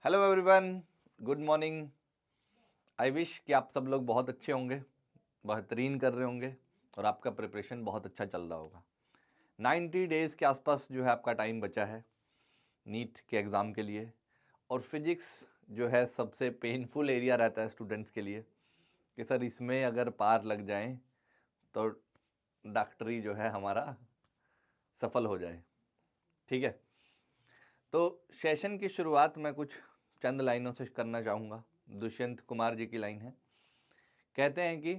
Hello everyone, good morning. I wish कि आप सब लोग बहुत अच्छे होंगे, बेहतरीन कर रहे होंगे और आपका प्रिपरेशन बहुत अच्छा चल रहा होगा। 90 डेज़ के आसपास जो है आपका टाइम बचा है नीट के एग्ज़ाम के लिए। और फिजिक्स जो है सबसे पेनफुल एरिया रहता है स्टूडेंट्स के लिए कि सर इसमें अगर पार लग जाएं तो डॉक्टरी जो है हमारा सफल हो जाए। ठीक है, तो सेशन की शुरुआत मैं कुछ चंद लाइनों से करना चाहूँगा। दुष्यंत कुमार जी की लाइन है, कहते हैं कि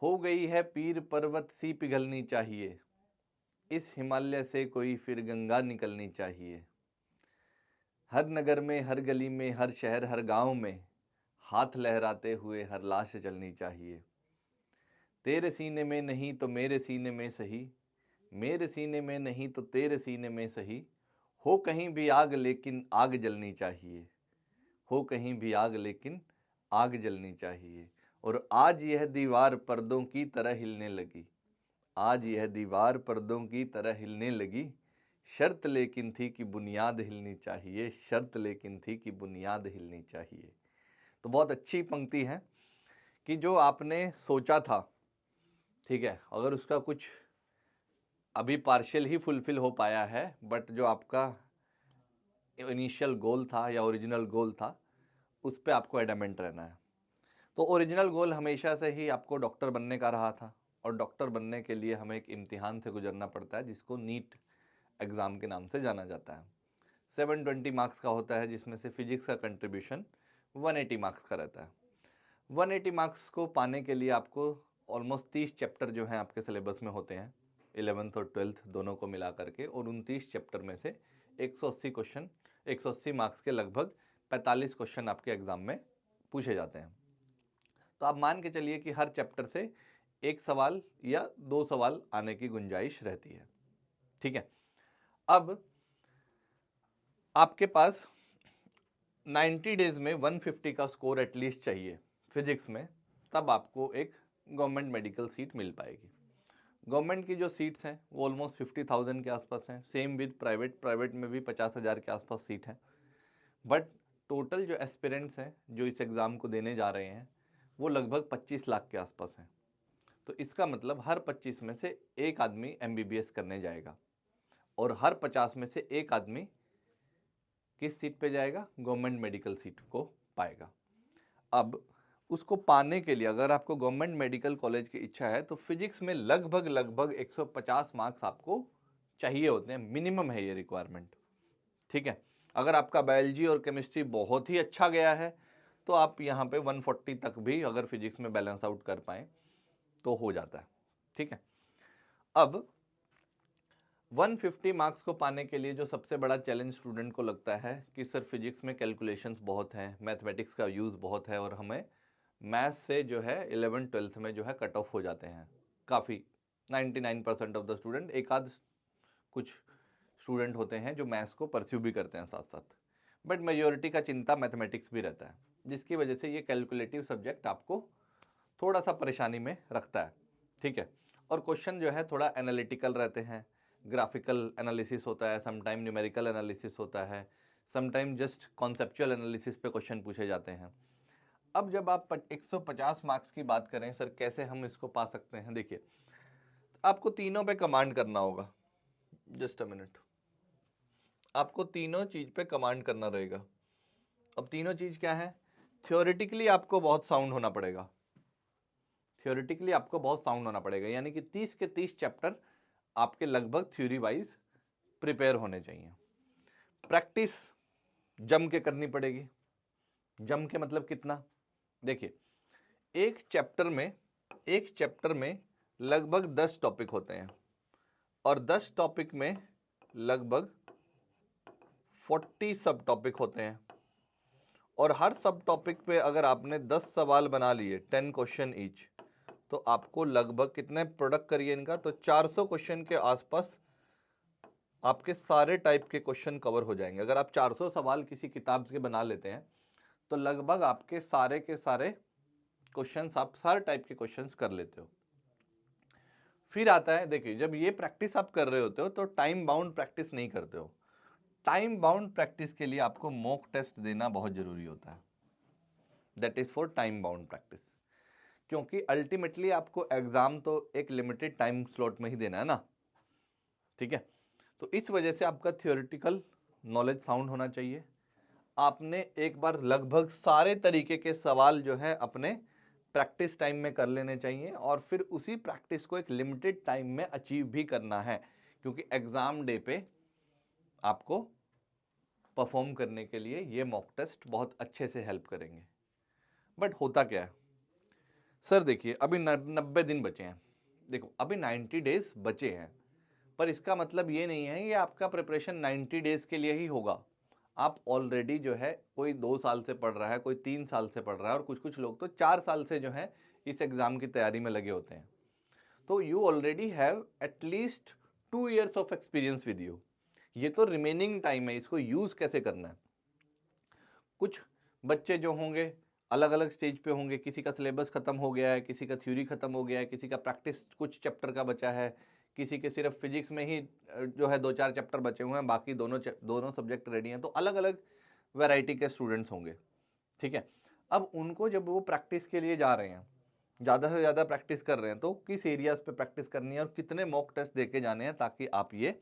हो गई है पीर पर्वत सी पिघलनी चाहिए, इस हिमालय से कोई फिर गंगा निकलनी चाहिए। हर नगर में, हर गली में, हर शहर, हर गांव में हाथ लहराते हुए हर लाश चलनी चाहिए। तेरे सीने में नहीं तो मेरे सीने में सही, मेरे सीने में नहीं तो तेरे सीने में सही, हो कहीं भी आग लेकिन आग जलनी चाहिए, हो कहीं भी आग लेकिन आग जलनी चाहिए। और आज यह दीवार पर्दों की तरह हिलने लगी, आज यह दीवार पर्दों की तरह हिलने लगी, शर्त लेकिन थी कि बुनियाद हिलनी चाहिए, शर्त लेकिन थी कि बुनियाद हिलनी चाहिए। तो बहुत अच्छी पंक्ति है कि जो आपने सोचा था, ठीक है, अगर उसका कुछ अभी पार्शियल ही फुलफिल हो पाया है, बट जो आपका इनिशियल गोल था या ओरिजिनल गोल था उस पर आपको एडामेंट रहना है। तो ओरिजिनल गोल हमेशा से ही आपको डॉक्टर बनने का रहा था, और डॉक्टर बनने के लिए हमें एक इम्तिहान से गुजरना पड़ता है जिसको नीट एग्ज़ाम के नाम से जाना जाता है। 720 मार्क्स का होता है, जिसमें से फिजिक्स का कंट्रीब्यूशन 180 मार्क्स का रहता है। 180 मार्क्स को पाने के लिए आपको ऑलमोस्ट 30 चैप्टर जो हैं आपके सिलेबस में होते हैं, 11th और 12th दोनों को मिला करके, और उन 30 चैप्टर में से 180 क्वेश्चन, 180 मार्क्स के लगभग 45 क्वेश्चन आपके एग्ज़ाम में पूछे जाते हैं। तो आप मान के चलिए कि हर चैप्टर से एक सवाल या दो सवाल आने की गुंजाइश रहती है। ठीक है, अब आपके पास 90 डेज में 150 का स्कोर एटलीस्ट चाहिए फिजिक्स में, तब आपको एक गवर्नमेंट मेडिकल सीट मिल पाएगी। गवर्नमेंट की जो सीट्स हैं वो ऑलमोस्ट 50,000 के आसपास हैं, सेम विद प्राइवेट में भी 50,000 के आसपास सीट है। बट टोटल जो एस्पिरेंट्स हैं जो इस एग्ज़ाम को देने जा रहे हैं वो लगभग 25 लाख के आसपास हैं। तो इसका मतलब हर 25 में से एक आदमी MBBS करने जाएगा, और हर 50 में से एक आदमी किस सीट पे जाएगा? गवर्नमेंट मेडिकल सीट को पाएगा। अब उसको पाने के लिए अगर आपको गवर्नमेंट मेडिकल कॉलेज की इच्छा है तो फिजिक्स में लगभग 150 मार्क्स आपको चाहिए होते हैं, मिनिमम है ये रिक्वायरमेंट। ठीक है, अगर आपका बायोलॉजी और केमिस्ट्री बहुत ही अच्छा गया है तो आप यहाँ पे 140 तक भी अगर फिजिक्स में बैलेंस आउट कर पाएँ तो हो जाता है। ठीक है, अब 150 मार्क्स को पाने के लिए जो सबसे बड़ा चैलेंज स्टूडेंट को लगता है कि सर फिजिक्स में कैलकुलेशंस बहुत हैं, मैथमेटिक्स का यूज़ बहुत है, और हमें मैथ्स से जो है 11th-12th में जो है कट ऑफ हो जाते हैं काफ़ी। 99% ऑफ द स्टूडेंट, एक आध कुछ स्टूडेंट होते हैं जो मैथ्स को परस्यू भी करते हैं साथ साथ, बट मेजोरिटी का चिंता मैथमेटिक्स भी रहता है, जिसकी वजह से ये कैलकुलेटिव सब्जेक्ट आपको थोड़ा सा परेशानी में रखता है। ठीक है, और क्वेश्चन जो है थोड़ा एनालिटिकल रहते हैं, ग्राफिकल एनालिसिस होता है, समटाइम न्यूमेरिकल एनालिसिस होता है, समटाइम जस्ट कॉन्सेप्चुअल एनालिसिस पे क्वेश्चन पूछे जाते हैं। अब जब आप 150 मार्क्स की बात करें सर कैसे हम इसको पा सकते हैं, देखिए आपको तीनों पे कमांड करना होगा। जस्ट अ मिनट, आपको तीनों चीज़ पे कमांड करना रहेगा। अब तीनों चीज़ क्या है? थ्योरेटिकली आपको बहुत साउंड होना पड़ेगा, थ्योरेटिकली आपको बहुत साउंड होना पड़ेगा, यानी कि 30 के 30 चैप्टर आपके लगभग थ्योरी वाइज प्रिपेयर होने चाहिए। प्रैक्टिस जम के करनी पड़ेगी। जम के मतलब कितना? देखिए एक चैप्टर में लगभग 10 टॉपिक होते हैं, और 10 टॉपिक में लगभग 40 सब टॉपिक होते हैं, और हर सब टॉपिक पे अगर आपने 10 सवाल बना लिए, 10 क्वेश्चन ईच, तो आपको लगभग कितने प्रोडक्ट करिए इनका, तो 400 क्वेश्चन के आसपास आपके सारे टाइप के क्वेश्चन कवर हो जाएंगे। अगर आप 400 सवाल किसी किताब के बना लेते हैं तो लगभग आपके सारे के सारे क्वेश्चंस, आप सारे टाइप के क्वेश्चंस कर लेते हो। फिर आता है, देखिए जब ये प्रैक्टिस आप कर रहे होते हो तो टाइम बाउंड प्रैक्टिस नहीं करते हो, टाइम बाउंड प्रैक्टिस के लिए आपको मॉक टेस्ट देना बहुत जरूरी होता है, that is for time bound practice, क्योंकि अल्टीमेटली आपको एग्जाम तो एक लिमिटेड टाइम स्लॉट में ही देना है ना, ठीक है। तो इस वजह से आपका थियोरेटिकल नॉलेज साउंड होना चाहिए। आपने एक बार लगभग सारे तरीके के सवाल जो है अपने प्रैक्टिस टाइम में कर लेने चाहिए, और फिर उसी प्रैक्टिस को एक लिमिटेड टाइम में अचीव भी करना है, क्योंकि एग्जाम डे पे आपको परफॉर्म करने के लिए ये मॉक टेस्ट बहुत अच्छे से हेल्प करेंगे। बट होता क्या है सर, देखिए अभी 90 दिन बचे हैं, देखो अभी 90 डेज बचे हैं, पर इसका मतलब ये नहीं है कि आपका प्रिपरेशन 90 डेज के लिए ही होगा। आप ऑलरेडी जो है कोई 2 साल से पढ़ रहा है, कोई 3 साल से पढ़ रहा है, और कुछ कुछ लोग तो 4 साल से जो है इस एग्ज़ाम की तैयारी में लगे होते हैं। तो you already have at least 2 years of experience with you. ये तो रिमेनिंग टाइम है, इसको यूज़ कैसे करना है। कुछ बच्चे जो होंगे अलग अलग स्टेज पे होंगे, किसी का सिलेबस खत्म हो गया है, किसी का थ्योरी खत्म हो गया है, किसी का प्रैक्टिस कुछ चैप्टर का बचा है, किसी के सिर्फ फिजिक्स में ही जो है 2-4 चैप्टर बचे हुए हैं, बाकी दोनों सब्जेक्ट रेडी हैं। तो अलग अलग वैरायटी के स्टूडेंट्स होंगे, ठीक है। अब उनको जब वो प्रैक्टिस के लिए जा रहे हैं, ज़्यादा से ज़्यादा प्रैक्टिस कर रहे हैं, तो किस एरियाज पे प्रैक्टिस करनी है और कितने मॉक टेस्ट दे के जाने हैं, ताकि आप ये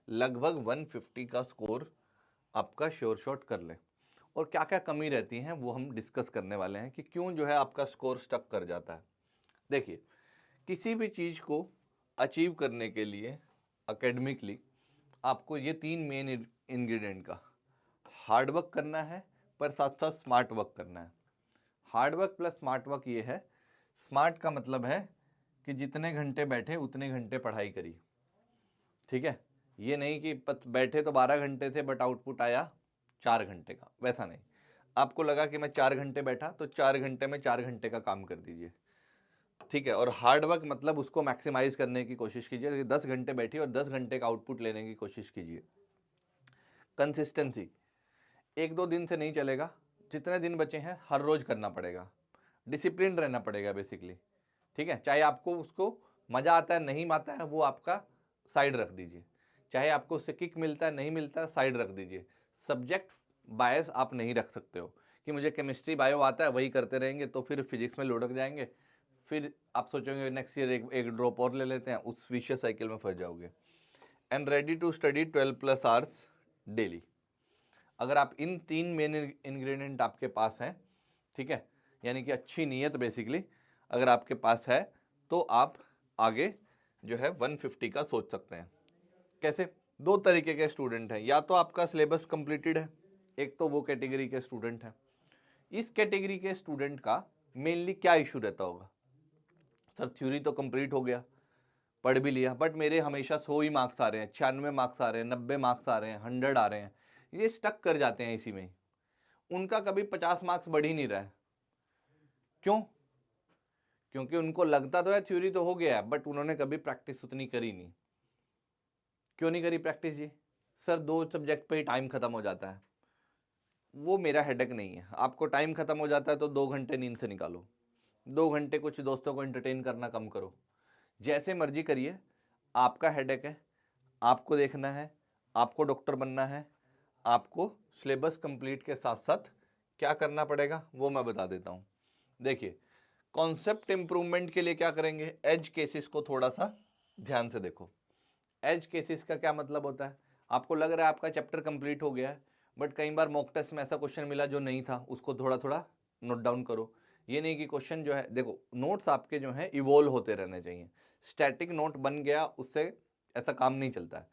लगभग 150 का स्कोर आपका श्योर शॉट कर लें। और क्या क्या कमी रहती हैं वो हम डिस्कस करने वाले हैं कि क्यों जो है आपका स्कोर स्टक कर जाता है। देखिए, किसी भी चीज़ को अचीव करने के लिए एकेडमिकली आपको ये 3 मेन इंग्रेडिएंट का हार्ड वर्क करना है, पर साथ साथ स्मार्ट वर्क करना है। Hard work plus smart work ये है, स्मार्ट का मतलब है कि जितने घंटे बैठे उतने घंटे पढ़ाई करी, ठीक है। ये नहीं कि बैठे तो 12 घंटे थे बट आउटपुट आया 4 घंटे का, वैसा नहीं। आपको लगा कि मैं 4 घंटे बैठा तो 4 घंटे में 4 घंटे का काम कर दीजिए, ठीक है। और हार्ड वर्क मतलब उसको मैक्सिमाइज करने की कोशिश कीजिए, 10 घंटे बैठिए और 10 घंटे का आउटपुट लेने की कोशिश कीजिए। कंसिस्टेंसी 1-2 दिन से नहीं चलेगा, जितने दिन बचे हैं हर रोज करना पड़ेगा, डिसिप्लिन रहना पड़ेगा बेसिकली, ठीक है। चाहे आपको उसको मजा आता है नहीं आता है वो आपका साइड रख दीजिए, चाहे आपको उससे किक मिलता है नहीं मिलता है साइड रख दीजिए। सब्जेक्ट बायस आप नहीं रख सकते हो कि मुझे केमिस्ट्री बायो आता है वही करते रहेंगे, तो फिर फिजिक्स में लुढ़क जाएंगे, फिर आप सोचेंगे नेक्स्ट ईयर एक ड्रॉप और ले लेते हैं, उस विशियस साइकिल में फंस जाओगे। And ready to study 12+ hours daily. अगर आप इन 3 मेन इंग्रेडिएंट आपके पास हैं, ठीक है, यानी कि अच्छी नीयत बेसिकली अगर आपके पास है, तो आप आगे जो है 150 का सोच सकते हैं। कैसे? 2 तरीके के स्टूडेंट हैं, या तो आपका सिलेबस कंप्लीटेड है, एक तो वो कैटेगरी के स्टूडेंट हैं। इस कैटेगरी के स्टूडेंट का मेनली क्या इशू रहता होगा, सर थ्योरी तो कंप्लीट हो गया, पढ़ भी लिया, बट मेरे हमेशा 100 ही मार्क्स आ रहे हैं, 96 मार्क्स आ रहे हैं, 90 मार्क्स आ रहे हैं, 100 आ रहे हैं, ये स्टक कर जाते हैं इसी में ही। उनका कभी 50 मार्क्स बढ़ ही नहीं रहा है। क्यों? क्योंकि उनको लगता तो है थ्योरी तो हो गया है, बट उन्होंने कभी प्रैक्टिस उतनी करी नहीं। क्यों नहीं करी प्रैक्टिस जी? सर 2 सब्जेक्ट पे ही टाइम खत्म हो जाता है। वो मेरा हेडेक नहीं है। आपको टाइम खत्म हो जाता है तो 2 घंटे नींद से निकालो, 2 घंटे कुछ दोस्तों को एंटरटेन करना कम करो, जैसे मर्जी करिए। आपका हेडेक है, आपको देखना है, आपको डॉक्टर बनना है, आपको सिलेबस कंप्लीट के साथ साथ क्या करना पड़ेगा वो मैं बता देता हूँ। देखिए, कॉन्सेप्ट इंप्रूवमेंट के लिए क्या करेंगे, एज केसेस को थोड़ा सा ध्यान से देखो। एज केसेस का क्या मतलब होता है, आपको लग रहा है आपका चैप्टर कंप्लीट हो गया है, बट कई बार मॉक टेस्ट में ऐसा क्वेश्चन मिला जो नहीं था, उसको थोड़ा थोड़ा नोट डाउन करो। ये नहीं कि क्वेश्चन जो है, देखो नोट्स आपके जो है इवॉल्व होते रहने चाहिए। स्टैटिक नोट बन गया उससे ऐसा काम नहीं चलता है।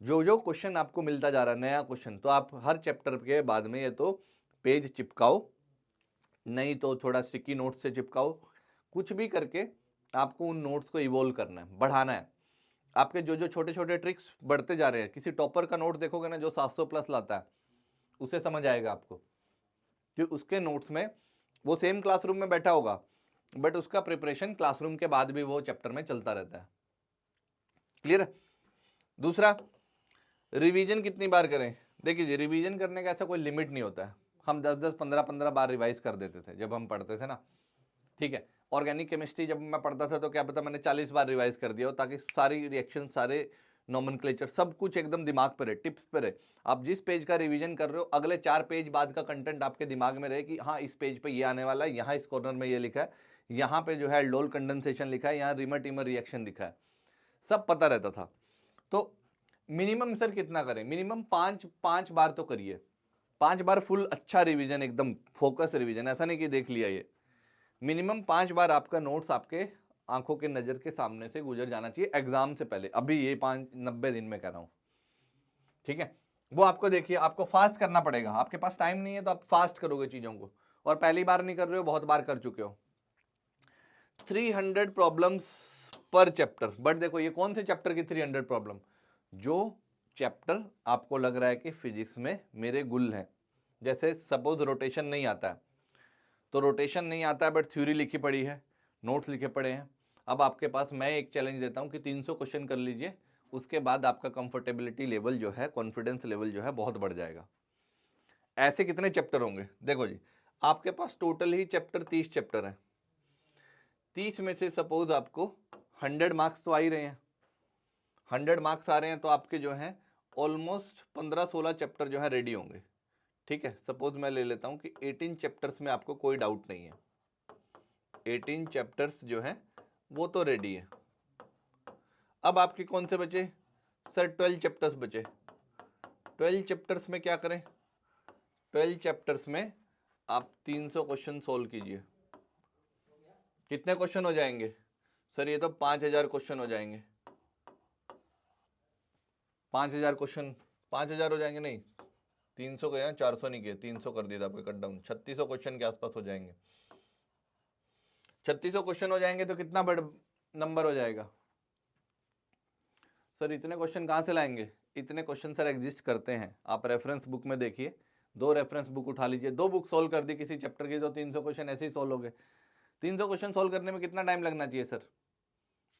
जो जो क्वेश्चन आपको मिलता जा रहा है नया क्वेश्चन, तो आप हर चैप्टर के बाद में ये तो पेज चिपकाओ, नहीं तो थोड़ा स्टिकी नोट से चिपकाओ, कुछ भी करके आपको उन नोट्स को इवॉल्व करना है, बढ़ाना है। आपके जो जो छोटे छोटे ट्रिक्स बढ़ते जा रहे हैं, किसी टॉपर का नोट देखोगे ना जो 700+ लाता है, उसे समझ आएगा आपको कि उसके नोट्स में वो सेम क्लासरूम में बैठा होगा, बट उसका प्रिपरेशन क्लासरूम के बाद भी वो चैप्टर में चलता रहता है। क्लियर है? दूसरा, रिवीजन कितनी बार करें। देखिए जी, रिवीजन करने का ऐसा कोई लिमिट नहीं होता है। हम 10-10, 15-15 बार रिवाइज कर देते थे जब हम पढ़ते थे ना, ठीक है। ऑर्गेनिक केमिस्ट्री जब मैं पढ़ता था तो क्या पता मैंने 40 बार रिवाइज कर दिया हो, ताकि सारी रिएक्शन, सारे नॉमेनक्लेचर, सब कुछ एकदम दिमाग पर है, टिप्स पर है। आप जिस पेज का रिवीजन कर रहे हो, अगले 4 पेज बाद का कंटेंट आपके दिमाग में रहे कि हाँ इस पेज पे ये आने वाला है, यहाँ इस कॉर्नर में ये लिखा है, यहाँ पे जो है एल्डोल कंडेंसेशन लिखा है, यहाँ रिमर टिमर रिएक्शन लिखा है, सब पता रहता था। तो मिनिमम सर कितना करें? मिनिमम 5 बार तो करिए, 5 बार फुल अच्छा रिवीजन, एकदम फोकस रिवीजन, ऐसा नहीं कि देख लिया ये। मिनिमम 5 बार आपका नोट्स आपके आंखों के नज़र के सामने से गुजर जाना चाहिए एग्जाम से पहले, अभी ये 90 दिन में कह रहा हूँ, ठीक है। वो आपको देखिए, आपको फास्ट करना पड़ेगा, आपके पास टाइम नहीं है तो आप फास्ट करोगे चीज़ों को, और पहली बार नहीं कर रहे हो, बहुत बार कर चुके हो। 300 प्रॉब्लम्स पर चैप्टर, बट देखो ये कौन से चैप्टर की 300 प्रॉब्लम? जो चैप्टर आपको लग रहा है कि फिजिक्स में मेरे गुल हैं, जैसे सपोज रोटेशन नहीं आता है, तो रोटेशन नहीं आता है बट थ्योरी लिखी पड़ी है, नोट्स लिखे पड़े हैं। अब आपके पास मैं एक चैलेंज देता हूँ कि 300 क्वेश्चन कर लीजिए, उसके बाद आपका कंफर्टेबिलिटी लेवल जो है, कॉन्फिडेंस लेवल जो है बहुत बढ़ जाएगा। ऐसे कितने चैप्टर होंगे? देखो जी, आपके पास टोटल ही चैप्टर 30 चैप्टर हैं, 30 में से सपोज आपको 100 मार्क्स तो आ ही रहे हैं, 100 मार्क्स आ रहे हैं, तो आपके जो हैं ऑलमोस्ट 15-16 चैप्टर जो है रेडी होंगे, ठीक है। सपोज मैं ले लेता हूँ कि 18 चैप्टर्स में आपको कोई डाउट नहीं है, 18 चैप्टर्स जो हैं वो तो रेडी है। अब आपके कौन से बचे सर? 12 चैप्टर्स बचे। 12 चैप्टर्स में क्या करें? 12 चैप्टर्स में आप 300 क्वेश्चन सोल्व कीजिए। कितने क्वेश्चन हो जाएंगे सर? ये तो 5000 क्वेश्चन हो जाएंगे। 5000 क्वेश्चन, 5000 हो जाएंगे नहीं, 300 का यहाँ 400 नहीं किए, 300 कर दिया आपके कट डाउन, 3600 क्वेश्चन के आसपास हो जाएंगे। 3600 क्वेश्चन हो जाएंगे तो कितना बड़ा नंबर हो जाएगा सर? इतने क्वेश्चन कहाँ से लाएंगे? इतने क्वेश्चन सर एग्जिस्ट करते हैं, आप रेफरेंस बुक में देखिए, 2 रेफरेंस बुक उठा लीजिए, 2 बुक सोल्व कर दी किसी चैप्टर की, तो 300 क्वेश्चन ऐसे ही सोल्व हो गए। 300 क्वेश्चन सोल्व करने में कितना टाइम लगना चाहिए सर?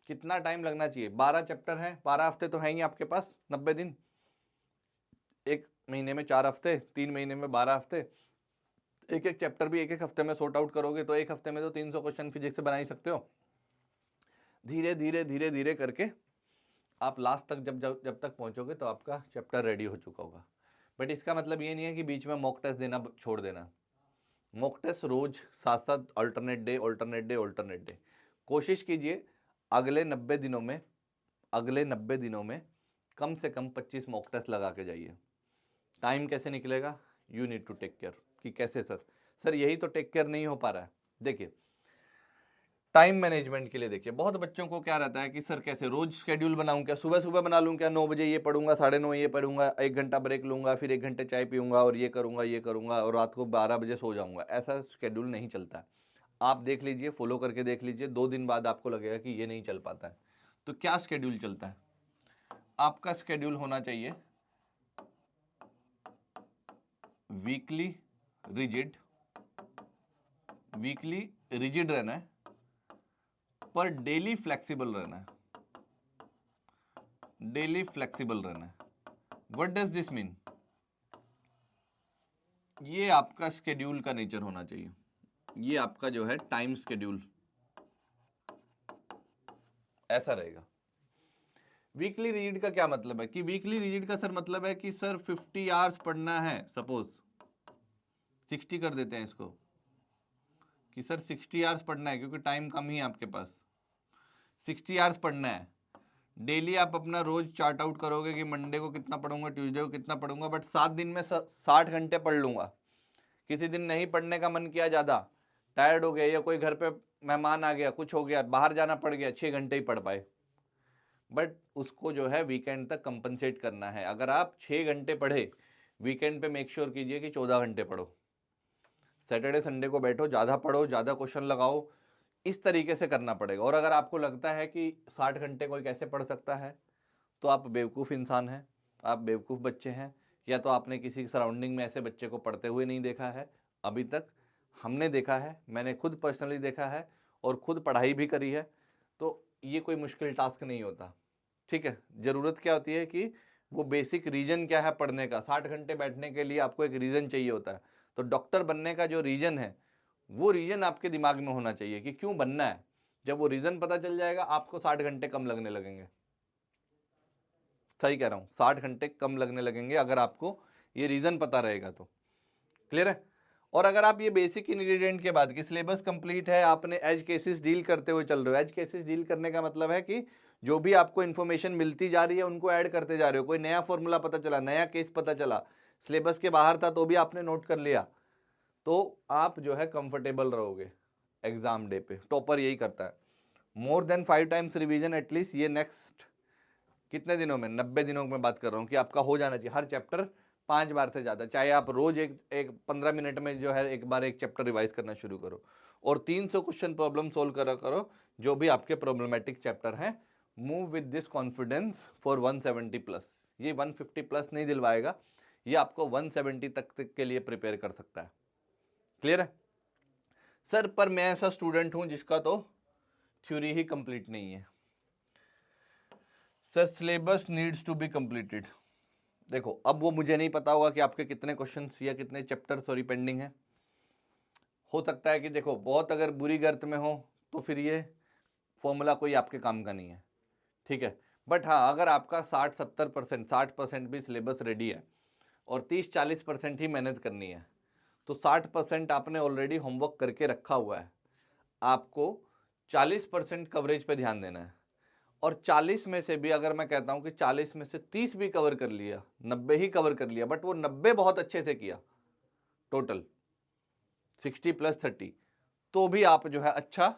कितना टाइम लगना चाहिए? 12 चैप्टर है, 12 हफ्ते तो हैं ही आपके पास, 90 दिन, 1 महीने में 4 हफ्ते, 3 महीने में 12 हफ्ते, एक एक चैप्टर भी 1-1 हफ्ते में सॉर्ट आउट करोगे तो 1 हफ्ते में तो 300 क्वेश्चन फिजिक्स से बना ही सकते हो। धीरे धीरे धीरे धीरे करके आप लास्ट तक जब तक पहुंचोगे तो आपका चैप्टर रेडी हो चुका होगा। बट इसका मतलब ये नहीं है कि बीच में मॉक टेस्ट देना छोड़ देना। मॉक टेस्ट रोज 7-7 अल्टरनेट डे कोशिश कीजिए अगले 90 दिनों में कम से कम 25 मॉक टेस्ट लगा के जाइए। टाइम कैसे निकलेगा? You need to take care. कि कैसे सर यही तो टेक केयर नहीं हो पा रहा है। देखिए टाइम मैनेजमेंट के लिए देखिए, बहुत बच्चों को क्या रहता है कि सर कैसे रोज शेड्यूल बनाऊं, क्या सुबह बना लूं, क्या 9 बजे ये पढ़ूंगा, 9:30 ये पढ़ूंगा, 1 घंटा ब्रेक लूंगा, फिर 1 घंटे चाय पीऊंगा और ये करूंगा और रात को 12 बजे सो जाऊंगा। ऐसा शेड्यूल नहीं चलता है। आप देख लीजिए, फॉलो करके देख लीजिए, 2 दिन बाद आपको लगेगा कि ये नहीं चल पाता है। तो क्या शेड्यूल चलता है? आपका शेड्यूल होना चाहिए वीकली रिजिड रहना है, पर डेली फ्लेक्सिबल रहना है। What does this mean? ये आपका स्केड्यूल का नेचर होना चाहिए, ये आपका जो है टाइम स्केड्यूल ऐसा रहेगा। वीकली रिजिड का क्या मतलब है? कि वीकली रिजिड का सर मतलब है कि सर 50 आवर्स पढ़ना है, सपोज 60 कर देते हैं इसको, कि सर 60 आवर्स पढ़ना है क्योंकि टाइम कम ही है आपके पास, 60 आवर्स पढ़ना है। डेली आप अपना रोज चार्ट आउट करोगे कि मंडे को कितना पढ़ूंगा, ट्यूसडे को कितना पढ़ूंगा, बट 7 दिन में 60 घंटे पढ़ लूंगा। किसी दिन नहीं पढ़ने का मन किया, ज़्यादा टायर्ड हो गया या कोई घर पे मेहमान आ गया, कुछ हो गया, बाहर जाना पड़ गया, 6 घंटे ही पढ़ पाए, बट उसको जो है वीकेंड तक कंपनसेट करना है। अगर आप 6 घंटे पढ़े, वीकेंड पे मेक श्योर कीजिए कि 14 घंटे पढ़ो। सैटरडे संडे को बैठो, ज़्यादा पढ़ो, ज़्यादा क्वेश्चन लगाओ, इस तरीके से करना पड़ेगा। और अगर आपको लगता है कि 60 घंटे कोई कैसे पढ़ सकता है, तो आप बेवकूफ़ इंसान हैं, आप बेवकूफ़ बच्चे हैं, या तो आपने किसी सराउंडिंग में ऐसे बच्चे को पढ़ते हुए नहीं देखा है अभी तक। हमने देखा है, मैंने खुद पर्सनली देखा है और खुद पढ़ाई भी करी है। तो ये कोई मुश्किल टास्क नहीं होता, ठीक है। ज़रूरत क्या होती है कि वो बेसिक रीज़न क्या है पढ़ने का। 60 घंटे बैठने के लिए आपको एक रीज़न चाहिए होता है। तो डॉक्टर बनने का जो रीज़न है, वो रीज़न आपके दिमाग में होना चाहिए कि क्यों बनना है। जब वो रीज़न पता चल जाएगा, आपको 60 घंटे कम लगने लगेंगे। सही कह रहा हूँ, 60 घंटे कम लगने लगेंगे अगर आपको ये रीज़न पता रहेगा तो। क्लियर है? और अगर आप ये बेसिक इंग्रेडिएंट के बाद कि सिलेबस कंप्लीट है, आपने एज केसेस डील करते हुए चल रहे हो। एज केसेस डील करने का मतलब है कि जो भी आपको इन्फॉर्मेशन मिलती जा रही है उनको ऐड करते जा रहे हो। कोई नया फॉर्मूला पता चला, नया केस पता चला, सिलेबस के बाहर था तो भी आपने नोट कर लिया, तो आप जो है कंफर्टेबल रहोगे एग्जाम डे पे। टॉपर यही करता है। More than 5 times revision at least, ये नेक्स्ट कितने दिनों में, 90 दिनों में बात कर रहा हूँ कि आपका हो जाना चाहिए। हर चैप्टर 5 बार से ज़्यादा, चाहे आप रोज एक 15 मिनट में जो है एक बार एक चैप्टर रिवाइज करना शुरू करो, और 300 क्वेश्चन प्रॉब्लम सोल्व करा करो जो भी आपके प्रॉब्लमेटिक चैप्टर हैं। Move with this confidence for 170 plus. ये 150 प्लस नहीं दिलवाएगा, ये आपको 170 तक के लिए प्रिपेयर कर सकता है। क्लियर है सर? पर मैं ऐसा स्टूडेंट हूं जिसका तो थ्योरी ही कंप्लीट नहीं है। Sir syllabus needs to be completed. देखो, अब वो मुझे नहीं पता होगा कि आपके कितने क्वेश्चंस या कितने चैप्टर पेंडिंग है। हो सकता है कि देखो बहुत अगर बुरी गर्त में हो तो फिर ये फॉर्मूला कोई आपके काम का नहीं है, ठीक है। बट हाँ, अगर आपका 60-70%, 60% भी सिलेबस रेडी है और 30-40% ही मेहनत करनी है, तो 60% आपने ऑलरेडी होमवर्क करके रखा हुआ है। आपको 40% कवरेज पे ध्यान देना है, और 40 में से भी अगर मैं कहता हूं कि 40 में से 30 भी कवर कर लिया, 90 ही कवर कर लिया, बट वो 90 बहुत अच्छे से किया, टोटल 60 + 30, तो भी आप जो है अच्छा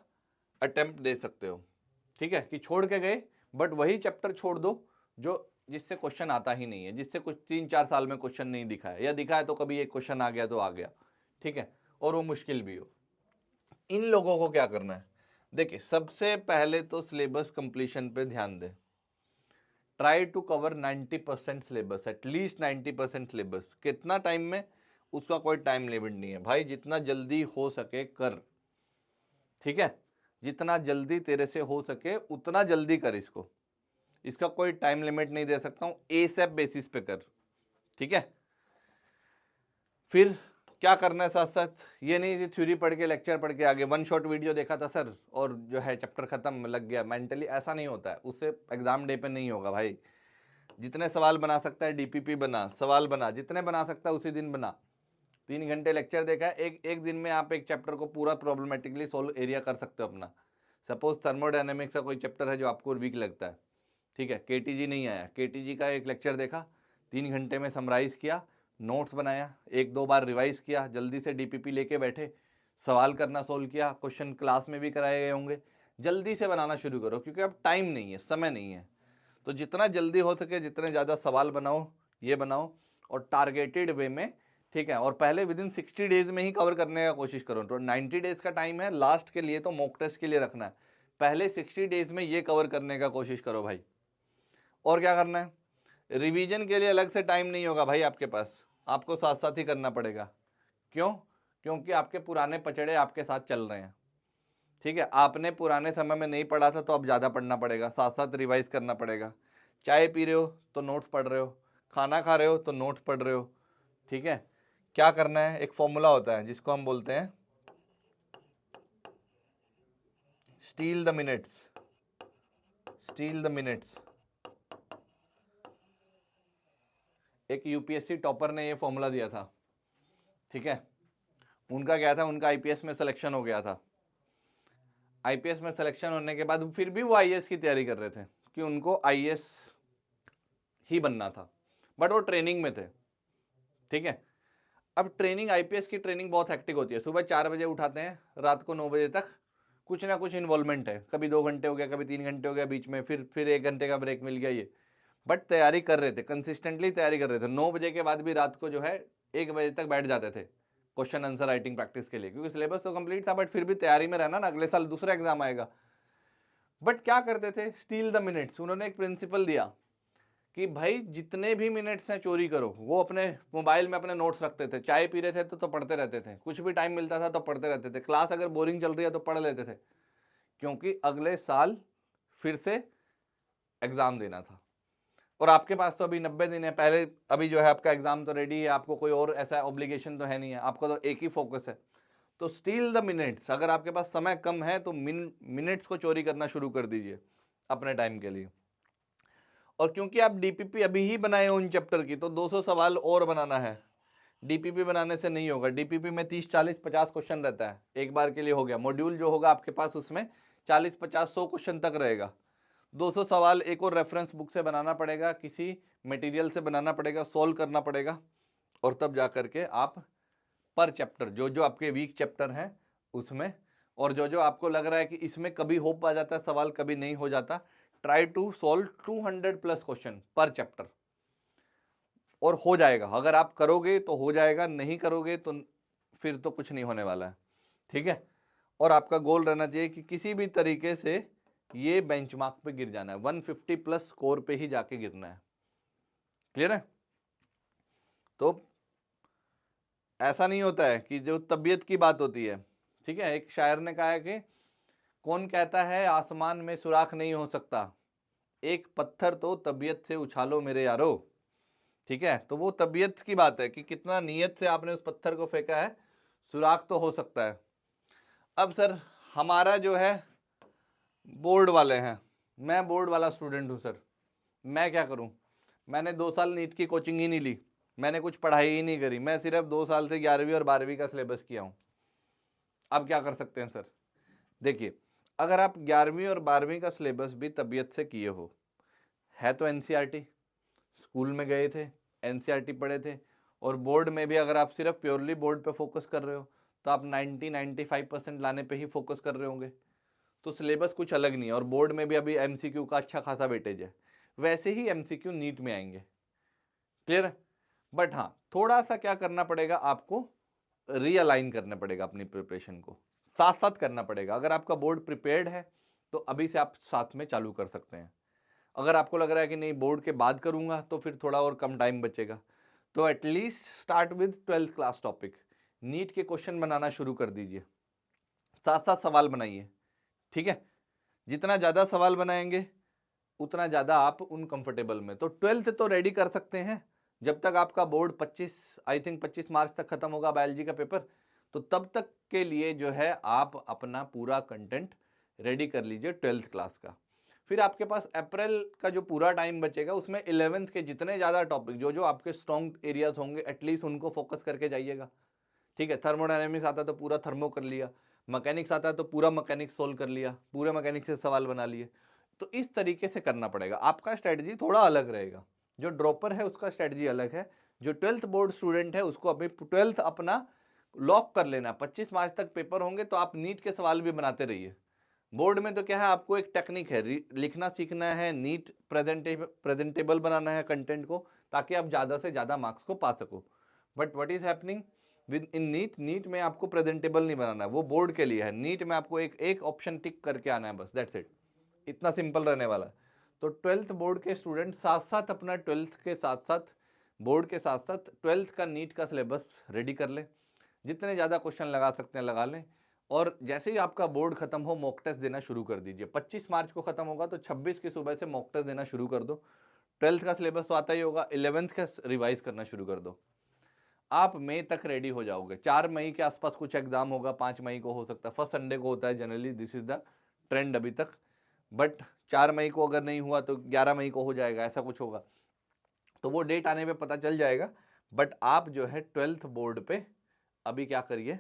अटेम्प्ट दे सकते हो। ठीक है, कि छोड़ के गए बट वही चैप्टर छोड़ दो जो जिससे क्वेश्चन आता ही नहीं है, जिससे कुछ 3-4 साल में क्वेश्चन नहीं दिखा है, या दिखा है तो कभी एक क्वेश्चन आ गया तो आ गया, ठीक है, और वो मुश्किल भी हो। इन लोगों को क्या करना है? देखिए, सबसे पहले तो सिलेबस कंप्लीशन पे ध्यान दें। Try to cover 90% syllabus, at least 90% syllabus. कितना टाइम में? उसका कोई टाइम लिमिट नहीं है भाई, जितना जल्दी हो सके कर, ठीक है, जितना जल्दी तेरे से हो सके उतना जल्दी कर इसको, इसका कोई टाइम लिमिट नहीं दे सकता हूं, एसएप बेसिस पे कर, ठीक है। फिर क्या करना है साथ साथ, ये नहीं थ्योरी पढ़ के लेक्चर पढ़ के आगे, वन शॉट वीडियो देखा था सर और जो है चैप्टर खत्म, लग गया मेंटली, ऐसा नहीं होता है, उससे एग्जाम डे पे नहीं होगा भाई। जितने सवाल बना सकता है डीपीपी बना, सवाल बना, जितने बना सकता है उसी दिन बना। 3 घंटे लेक्चर देखा है, एक दिन में आप एक चैप्टर को पूरा प्रॉब्लमेटिकली सोल्व एरिया कर सकते हो अपना। सपोज थर्मोडायनेमिक्स का कोई चैप्टर है जो आपको वीक लगता है, ठीक है, केटीजी नहीं आया, केटीजी का एक लेक्चर देखा, 3 घंटे में समराइज़ किया, नोट्स बनाया, 1-2 बार रिवाइज किया, जल्दी से डीपीपी लेके बैठे, सवाल करना सोल्व किया, क्वेश्चन क्लास में भी कराए गए होंगे, जल्दी से बनाना शुरू करो क्योंकि अब टाइम नहीं है, समय नहीं है। तो जितना जल्दी हो सके जितने ज़्यादा सवाल बनाओ, ये बनाओ, और टारगेटेड वे में, ठीक है, और पहले विदिन 60 डेज में ही कवर करने का कोशिश करो। तो 90 डेज का टाइम है लास्ट के लिए, तो मॉक टेस्ट के लिए रखना है, पहले 60 डेज में ये कवर करने का कोशिश करो भाई। और क्या करना है? रिवीजन के लिए अलग से टाइम नहीं होगा भाई आपके पास, आपको साथ साथ ही करना पड़ेगा। क्यों? क्योंकि आपके पुराने पचड़े आपके साथ चल रहे हैं, ठीक है। आपने पुराने समय में नहीं पढ़ा था तो अब ज़्यादा पढ़ना पड़ेगा, साथ साथ रिवाइज करना पड़ेगा। चाय पी रहे हो तो नोट्स पढ़ रहे हो, खाना खा रहे हो तो नोट्स पढ़ रहे हो, ठीक है। क्या करना है? एक फॉर्मूला होता है जिसको हम बोलते हैं steel the minutes, steel the minutes. एक यूपीएससी टॉपर ने ये फॉर्मूला दिया था, ठीक है। उनका क्या था, उनका आईपीएस में सिलेक्शन हो गया था। आईपीएस में सिलेक्शन होने के बाद फिर भी वो आईएएस की तैयारी कर रहे थे कि उनको आईएएस ही बनना था, बट वो ट्रेनिंग में थे, ठीक है। अब ट्रेनिंग, आईपीएस की ट्रेनिंग बहुत हेक्टिक होती है, सुबह 4 बजे उठाते हैं, रात को 9 बजे तक कुछ ना कुछ इन्वॉल्वमेंट है, कभी 2 घंटे हो गया, कभी 3 घंटे हो गया, बीच में फिर 1 घंटे का ब्रेक मिल गया ये। बट तैयारी कर रहे थे, कंसिस्टेंटली तैयारी कर रहे थे, 9 बजे के बाद भी रात को जो है 1 बजे तक बैठ जाते थे क्वेश्चन आंसर राइटिंग प्रैक्टिस के लिए, क्योंकि सिलेबस तो कंप्लीट था बट फिर भी तैयारी में रहना ना, अगले साल दूसरा एग्जाम आएगा। बट क्या करते थे? Steel the minutes. उन्होंने एक प्रिंसिपल दिया कि भाई जितने भी मिनट्स हैं चोरी करो। वो अपने मोबाइल में अपने नोट्स रखते थे, चाय पी रहे थे तो पढ़ते रहते थे, कुछ भी टाइम मिलता था तो पढ़ते रहते थे, क्लास अगर बोरिंग चल रही है तो पढ़ लेते थे, क्योंकि अगले साल फिर से एग्जाम देना था। और आपके पास तो अभी 90 दिन है, पहले अभी जो है आपका एग्जाम तो रेडी है, आपको कोई और ऐसा ऑब्लिगेशन तो है नहीं है, आपका तो एक ही फोकस है। तो स्टील द मिनट्स, अगर आपके पास समय कम है तो मिनट्स को चोरी करना शुरू कर दीजिए अपने टाइम के लिए। और क्योंकि आप डीपीपी अभी ही बनाए हो उन चैप्टर की, तो 200 सवाल और बनाना है। डीपीपी बनाने से नहीं होगा। डीपीपी में 30, 40, 50 क्वेश्चन रहता है, एक बार के लिए हो गया। मॉड्यूल जो होगा आपके पास उसमें 40, 50, 100 क्वेश्चन तक रहेगा। 200 सवाल एक और रेफरेंस बुक से बनाना पड़ेगा, किसी मटेरियल से बनाना पड़ेगा, सोल्व करना पड़ेगा, और तब जा करके आप पर चैप्टर जो जो आपके वीक चैप्टर हैं उसमें, और जो जो आपको लग रहा है कि इसमें कभी हो पा जाता है सवाल, कभी नहीं हो जाता, ट्राई टू सोल्व 200+ क्वेश्चन पर चैप्टर, और हो जाएगा। अगर आप करोगे तो हो जाएगा, नहीं करोगे तो फिर तो कुछ नहीं होने वाला है। ठीक है। और आपका गोल रहना चाहिए कि किसी भी तरीके से ये बेंचमार्क पे गिर जाना है, 150+ स्कोर पे ही जाके गिरना है। क्लियर है। तो ऐसा नहीं होता है कि जो तबीयत की बात होती है, ठीक है, एक शायर ने कहा है कि कौन कहता है आसमान में सुराख नहीं हो सकता, एक पत्थर तो तबीयत से उछालो मेरे यारो। ठीक है। तो वो तबीयत की बात है कि कितना नीयत से आपने उस पत्थर को फेंका है, सुराख तो हो सकता है। अब सर हमारा जो है बोर्ड वाले हैं, मैं बोर्ड वाला स्टूडेंट हूँ सर, मैं क्या करूँ? मैंने 2 साल नीट की कोचिंग ही नहीं ली, मैंने कुछ पढ़ाई ही नहीं करी, मैं सिर्फ 2 साल से 11वीं और 12वीं का सिलेबस किया हूँ। अब क्या कर सकते हैं सर? देखिए, अगर आप 11वीं और 12वीं का सिलेबस भी तबीयत से किए हो, है तो एनसीईआरटी, स्कूल में गए थे, एनसीईआरटी पढ़े थे, और बोर्ड में भी अगर आप सिर्फ प्योरली बोर्ड पे फोकस कर रहे हो तो आप 90-95% लाने पे ही फोकस कर रहे होंगे। तो सिलेबस कुछ अलग नहीं है, और बोर्ड में भी अभी एमसीक्यू का अच्छा खासा वेटेज है, वैसे ही एमसीक्यू नीट में आएंगे। क्लियर है। बट हाँ, थोड़ा सा क्या करना पड़ेगा आपको, रीअलाइन करना पड़ेगा अपनी प्रिपरेशन को, साथ साथ करना पड़ेगा। अगर आपका बोर्ड प्रिपेयर्ड है तो अभी से आप साथ में चालू कर सकते हैं। अगर आपको लग रहा है कि नहीं बोर्ड के बाद करूंगा तो फिर थोड़ा और कम टाइम बचेगा, तो at least start with 12th class topic, NEET के क्वेश्चन बनाना शुरू कर दीजिए, साथ साथ सवाल बनाइए। ठीक है। जितना ज़्यादा सवाल बनाएंगे उतना ज़्यादा आप उन कंफर्टेबल में, तो 12th तो रेडी कर सकते हैं। जब तक आपका बोर्ड 25 मार्च तक खत्म होगा बायोलॉजी का पेपर, तो तब तक के लिए जो है आप अपना पूरा कंटेंट रेडी कर लीजिए 12th क्लास का। फिर आपके पास अप्रैल का जो पूरा टाइम बचेगा उसमें 11th के जितने ज़्यादा टॉपिक जो जो आपके स्ट्रॉन्ग एरियाज होंगे एटलीस्ट उनको फोकस करके जाइएगा। ठीक है। थर्मोडायनेमिक्स आता है तो पूरा थर्मो कर लिया, मैकेनिक्स आता है तो पूरा मैकेनिक्स सोल्व कर लिया, पूरे मैकेनिक्स से सवाल बना लिए। तो इस तरीके से करना पड़ेगा, आपका स्ट्रेटजी थोड़ा अलग रहेगा। जो ड्रॉपर है उसका स्ट्रेटजी अलग है, जो 12th बोर्ड स्टूडेंट है उसको अभी 12th अपना लॉक कर लेना। 25 मार्च तक पेपर होंगे तो आप नीट के सवाल भी बनाते रहिए। बोर्ड में तो क्या है, आपको एक टेक्निक है, लिखना सीखना है, नीट प्रेजेंटेबल बनाना है कंटेंट को, ताकि आप ज़्यादा से ज़्यादा मार्क्स को पा सको। But what is happening with in NEET में आपको प्रेजेंटेबल नहीं बनाना है, वो बोर्ड के लिए है। नीट में आपको एक ऑप्शन टिक करके आना है बस, दैट्स इट। इतना सिंपल रहने वाला है। तो 12th बोर्ड के स्टूडेंट साथ साथ अपना 12th के साथ साथ बोर्ड के साथ साथ 12th का नीट का सिलेबस रेडी कर लें, जितने ज़्यादा क्वेश्चन लगा सकते हैं लगा लें। और जैसे ही आपका बोर्ड खत्म हो मॉक टेस्ट देना शुरू कर दीजिए। 25 मार्च को खत्म होगा तो 26 की सुबह से मॉक टेस्ट देना शुरू कर दो। 12th का सिलेबस तो आता ही होगा, 11th का रिवाइज करना शुरू कर दो। आप मई तक रेडी हो जाओगे। 4 मई के आसपास कुछ एग्जाम होगा, 5 मई को हो सकता है, फर्स्ट संडे को होता है generally, this is the trend अभी तक। बट 4 मई को अगर नहीं हुआ तो 11 मई को हो जाएगा, ऐसा कुछ होगा। तो वो डेट आने पे पता चल जाएगा। बट आप जो है 12th बोर्ड पे अभी क्या करिए,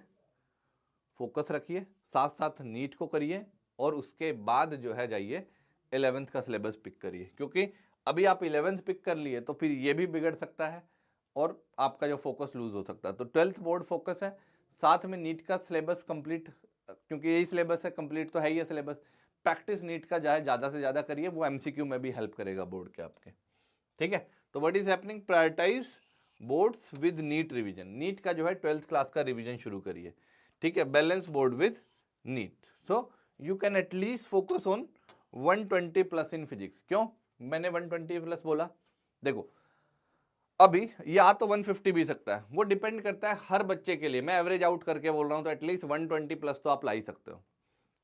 फोकस रखिए, साथ साथ नीट को करिए, और उसके बाद जो है जाइए 11th का सिलेबस पिक करिए। क्योंकि अभी आप 11th पिक कर लिए तो फिर ये भी बिगड़ सकता है और आपका जो फोकस लूज हो सकता है। तो 12th बोर्ड फोकस है, साथ में नीट का सिलेबस कंप्लीट, क्योंकि यही सिलेबस है, कंप्लीट तो है ही है सिलेबस। प्रैक्टिस नीट का जो है ज़्यादा से ज़्यादा करिए, वो एमसीक्यू में भी हेल्प करेगा बोर्ड के आपके। ठीक है। तो what is happening, prioritize boards with NEET revision. NEET का जो है 12th क्लास का रिवीजन शुरू करिए। ठीक है। Balance board with NEET, so you can at least focus on 120+ in physics. क्यों मैंने 120+ बोला? देखो अभी या तो 150 भी सकता है, वो डिपेंड करता है हर बच्चे के लिए। मैं एवरेज आउट करके बोल रहा हूं, तो एटलीस्ट 120+ तो आप ला ही सकते हो।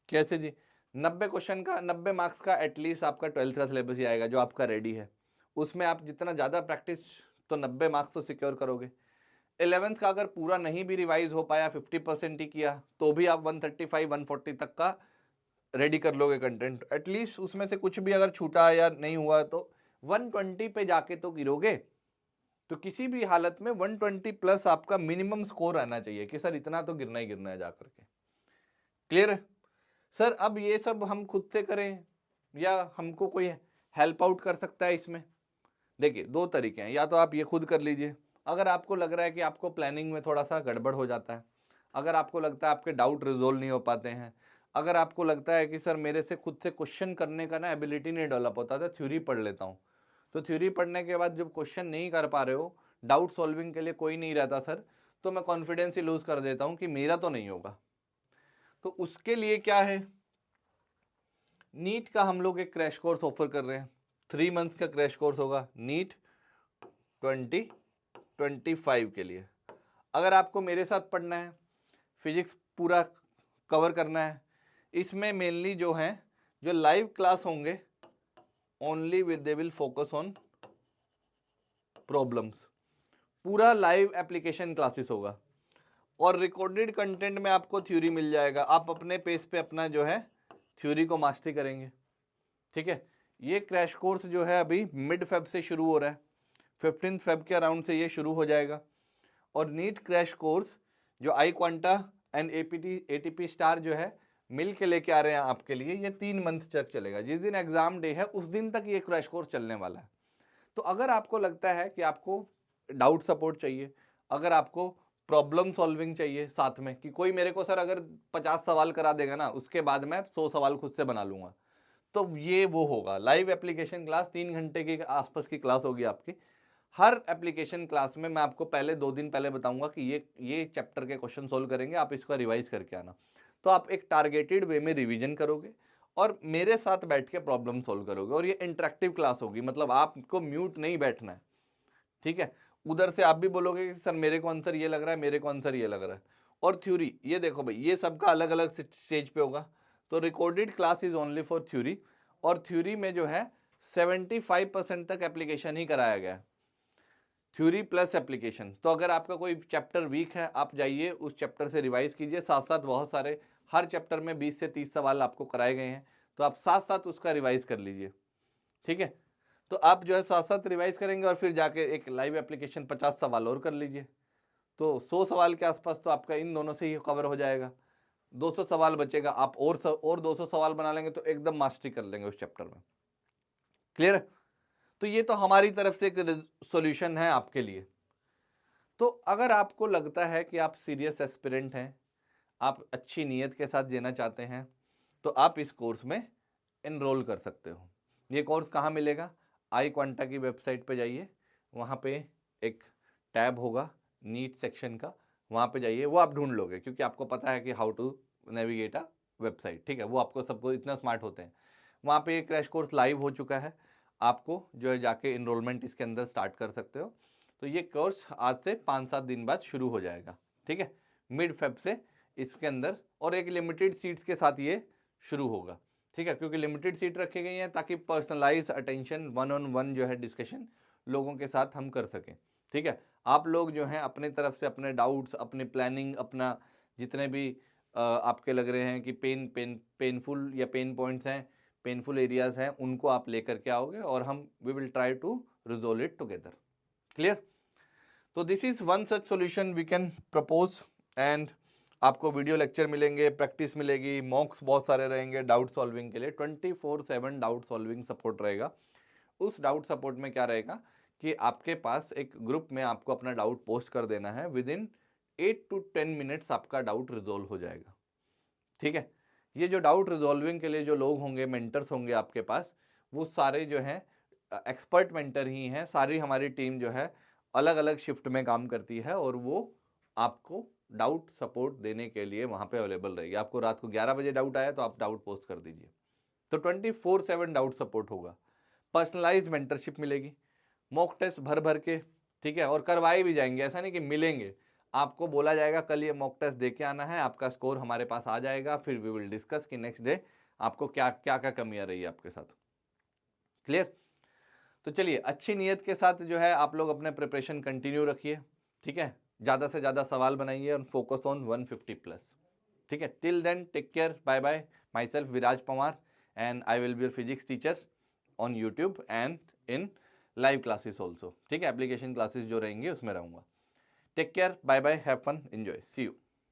कैसे जी? 90 क्वेश्चन का, 90 मार्क्स का एटलीस्ट आपका 12th का सिलेबस ही आएगा जो आपका रेडी है। उसमें आप जितना ज़्यादा प्रैक्टिस, तो 90 मार्क्स तो सिक्योर करोगे। 11th का अगर पूरा नहीं भी रिवाइज हो पाया, 50% ही किया, तो भी आप 135-140 तक का रेडी कर लोगे कंटेंट। एटलीस्ट उसमें से कुछ भी अगर छूटा या नहीं हुआ तो 120 पे जाके तो गिरोगे, तो किसी भी हालत में 120 प्लस आपका मिनिमम स्कोर आना चाहिए कि सर इतना तो गिरना ही गिरना है जाकर के। क्लियर है सर? अब ये सब हम खुद से करें या हमको कोई हेल्प आउट कर सकता है इसमें? देखिए दो तरीके हैं, या तो आप ये खुद कर लीजिए अगर आपको लग रहा है कि आपको प्लानिंग में थोड़ा सा गड़बड़ हो जाता है, अगर आपको लगता है आपके डाउट रिजोल्व नहीं हो पाते हैं, अगर आपको लगता है कि सर मेरे से खुद से क्वेश्चन करने का ना एबिलिटी नहीं डेवलप होता था, थ्योरी पढ़ लेता हूँ, तो थ्योरी पढ़ने के बाद जब क्वेश्चन नहीं कर पा रहे हो, डाउट सॉल्विंग के लिए कोई नहीं रहता सर, तो मैं कॉन्फिडेंस ही लूज कर देता हूँ कि मेरा तो नहीं होगा। तो उसके लिए क्या है, नीट का हम लोग एक क्रैश कोर्स ऑफर कर रहे हैं, 3 मंथ्स का क्रैश कोर्स होगा नीट 2025 के लिए। अगर आपको मेरे साथ पढ़ना है, फिजिक्स पूरा कवर करना है, इसमें मेनली जो है जो लाइव क्लास होंगे only with they will focus on problems, पूरा लाइव एप्लीकेशन क्लासेस होगा और रिकॉर्डेड कंटेंट में आपको थ्योरी मिल जाएगा, आप अपने पेस पे अपना जो है थ्योरी को मास्टरी करेंगे। ठीक है, ये क्रैश कोर्स जो है अभी मिड फेब से शुरू हो रहा है, 15 फेब के अराउंड से ये शुरू हो जाएगा। और नीट क्रैश कोर्स जो आई क्वांटा एंड एटीपी स्टार जो है मिल के लेके आ रहे हैं आपके लिए, ये 3 मंथ तक चलेगा, जिस दिन एग्जाम डे है उस दिन तक ये क्रैश कोर्स चलने वाला है। तो अगर आपको लगता है कि आपको डाउट सपोर्ट चाहिए, अगर आपको प्रॉब्लम सॉल्विंग चाहिए साथ में कि कोई मेरे को सर अगर 50 सवाल करा देगा ना, उसके बाद मैं 100 सवाल खुद से बना लूंगा, तो ये वो होगा लाइव एप्लीकेशन क्लास, 3 घंटे के आसपास की क्लास होगी आपकी। हर एप्लीकेशन क्लास में मैं आपको पहले 2 दिन पहले बताऊंगा कि ये चैप्टर के क्वेश्चन सोल्व करेंगे, आप इसका रिवाइज करके आना। तो आप एक टारगेटेड वे में रिवीजन करोगे और मेरे साथ बैठ के प्रॉब्लम सोल्व करोगे, और ये इंटरेक्टिव क्लास होगी, मतलब आपको म्यूट नहीं बैठना है। ठीक है, उधर से आप भी बोलोगे कि सर मेरे को आंसर ये लग रहा है, मेरे को आंसर ये लग रहा है। और थ्योरी ये देखो भाई, ये सबका अलग अलग स्टेज पे होगा। तो recorded class is only for theory, और थ्योरी में जो है 75% तक एप्लीकेशन ही कराया गया है, थ्योरी प्लस एप्लीकेशन। तो अगर आपका कोई चैप्टर वीक है, आप जाइए उस चैप्टर से रिवाइज कीजिए, साथ साथ बहुत सारे हर चैप्टर में 20 से 30 सवाल आपको कराए गए हैं, तो आप साथ साथ उसका रिवाइज कर लीजिए। ठीक है, तो आप जो है साथ साथ रिवाइज करेंगे और फिर जाके एक लाइव एप्लीकेशन 50 सवाल और कर लीजिए, तो 100 सवाल के आसपास तो आपका इन दोनों से ही कवर हो जाएगा। 200 सवाल बचेगा, आप और 200 सवाल बना लेंगे तो एकदम मास्टरी कर लेंगे उस चैप्टर में। क्लियर है? तो ये तो हमारी तरफ से एक सॉल्यूशन है आपके लिए। तो अगर आपको लगता है कि आप सीरियस एस्पिरेंट हैं, आप अच्छी नीयत के साथ देना चाहते हैं, तो आप इस कोर्स में एनरोल कर सकते हो। ये कोर्स कहाँ मिलेगा? आई क्वांटा की वेबसाइट पे जाइए, वहाँ पे एक टैब होगा नीट सेक्शन का, वहाँ पे जाइए, वो आप ढूंढ लोगे क्योंकि आपको पता है कि how to navigate a website. ठीक है, वो आपको सबको इतना स्मार्ट होते हैं। वहाँ पे एक क्रैश कोर्स लाइव हो चुका है, आपको जो है जाके इनरोलमेंट इसके अंदर स्टार्ट कर सकते हो। तो ये कोर्स आज से 5-7 दिन बाद शुरू हो जाएगा। ठीक है, मिड फेब से इसके अंदर, और एक लिमिटेड सीट्स के साथ ये शुरू होगा। ठीक है, क्योंकि लिमिटेड सीट रखे गई हैं ताकि पर्सनलाइज अटेंशन, 1-on-1 जो है डिस्कशन लोगों के साथ हम कर सकें। ठीक है, आप लोग जो हैं अपने तरफ से अपने डाउट्स, अपनी प्लानिंग, अपना जितने भी आपके लग रहे हैं कि पेनफुल या पेन पॉइंट्स हैं, पेनफुल एरियाज हैं, उनको आप लेकर के आओगे और हम we will try to resolve it together. Clear? तो this is one such solution we can propose, and आपको वीडियो लेक्चर मिलेंगे, प्रैक्टिस मिलेगी, मॉक्स बहुत सारे रहेंगे डाउट सॉल्विंग के लिए, 24/7 डाउट सॉल्विंग सपोर्ट रहेगा। उस डाउट सपोर्ट में क्या रहेगा कि आपके पास एक ग्रुप में आपको अपना डाउट पोस्ट कर देना है, विद इन 8 to 10 मिनट्स आपका डाउट रिजोल्व हो जाएगा। ठीक है, ये जो डाउट रिजोल्विंग के लिए जो लोग होंगे, मेंटर्स होंगे आपके पास, वो सारे जो हैं एक्सपर्ट मेंटर ही हैं। सारी हमारी टीम जो है अलग अलग शिफ्ट में काम करती है और वो आपको डाउट सपोर्ट देने के लिए वहाँ पे अवेलेबल रहेगी। आपको रात को 11 बजे डाउट आया तो आप डाउट पोस्ट कर दीजिए, तो 24/7 डाउट सपोर्ट होगा। पर्सनलाइज मेंटरशिप मिलेगी, मॉक टेस्ट भर भर के, ठीक है, और करवाए भी जाएंगे, ऐसा नहीं कि मिलेंगे, आपको बोला जाएगा कल ये मॉक टेस्ट दे के आना है, आपका स्कोर हमारे पास आ जाएगा, फिर वी विल डिस्कस कि नेक्स्ट डे आपको क्या क्या क्या कमियां रही है आपके साथ। क्लियर? तो चलिए, अच्छी नीयत के साथ जो है आप लोग अपने प्रिपरेशन कंटिन्यू रखिए। ठीक है, ज़्यादा से ज़्यादा सवाल बनाइए और फोकस ऑन 150+। ठीक है, till then take care, bye bye. My self Viraj Pawar, and I will be your physics teacher on YouTube and in live classes also, ठीक है, एप्लीकेशन क्लासेस जो रहेंगे उसमें रहूँगा। Take care, bye bye, have fun, enjoy, see you.